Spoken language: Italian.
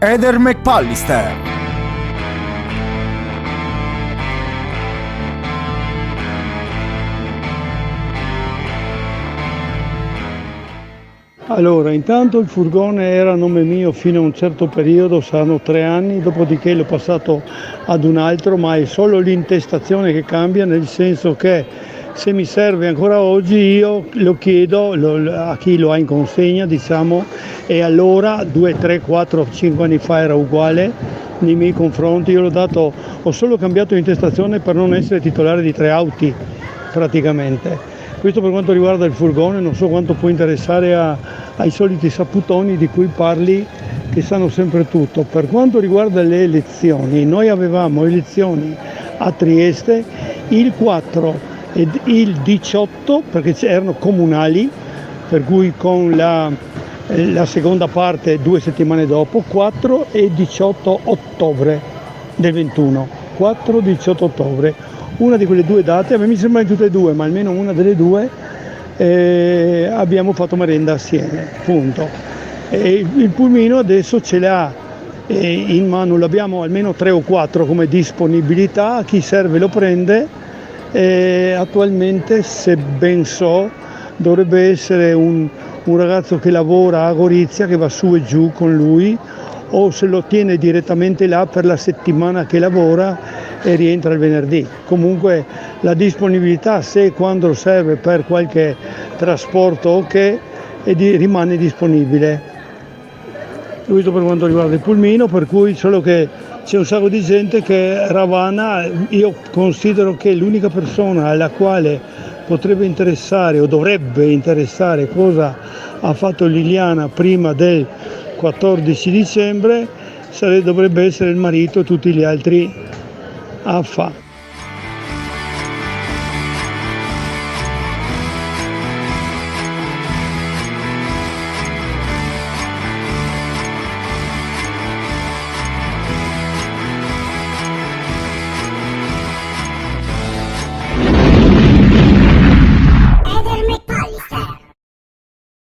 Heather McPallister. Allora, intanto il furgone era a nome mio fino a un certo periodo, saranno 3 anni, dopodiché l'ho passato ad un altro, ma è solo l'intestazione che cambia, nel senso che se mi serve ancora oggi io lo chiedo a chi lo ha in consegna, diciamo, e allora 2, 3, 4, 5 anni fa era uguale nei miei confronti. Io ho solo cambiato intestazione per non essere titolare di 3 auti praticamente. Questo per quanto riguarda il furgone, non so quanto può interessare ai soliti saputoni di cui parli, che sanno sempre tutto. Per quanto riguarda le elezioni, noi avevamo elezioni a Trieste il 4 ed il 18, perché erano comunali, per cui con la seconda parte 2 settimane dopo, 4 e 18 ottobre del 21, 4-18 ottobre. Una di quelle 2 date, a me mi sembra tutte e 2, ma almeno una delle 2 abbiamo fatto merenda assieme, punto. Il pulmino adesso ce l'ha in mano, l'abbiamo almeno 3 o 4 come disponibilità, a chi serve lo prende. Attualmente, se ben so, dovrebbe essere un ragazzo che lavora a Gorizia, che va su e giù con lui, o se lo tiene direttamente là per la settimana che lavora e rientra il venerdì. Comunque la disponibilità, se e quando serve per qualche trasporto rimane disponibile. Questo per quanto riguarda il pulmino, per cui solo che c'è un sacco di gente che ravana. Io considero che l'unica persona alla quale potrebbe interessare o dovrebbe interessare cosa ha fatto Liliana prima del 14 dicembre dovrebbe essere il marito, e tutti gli altri affa.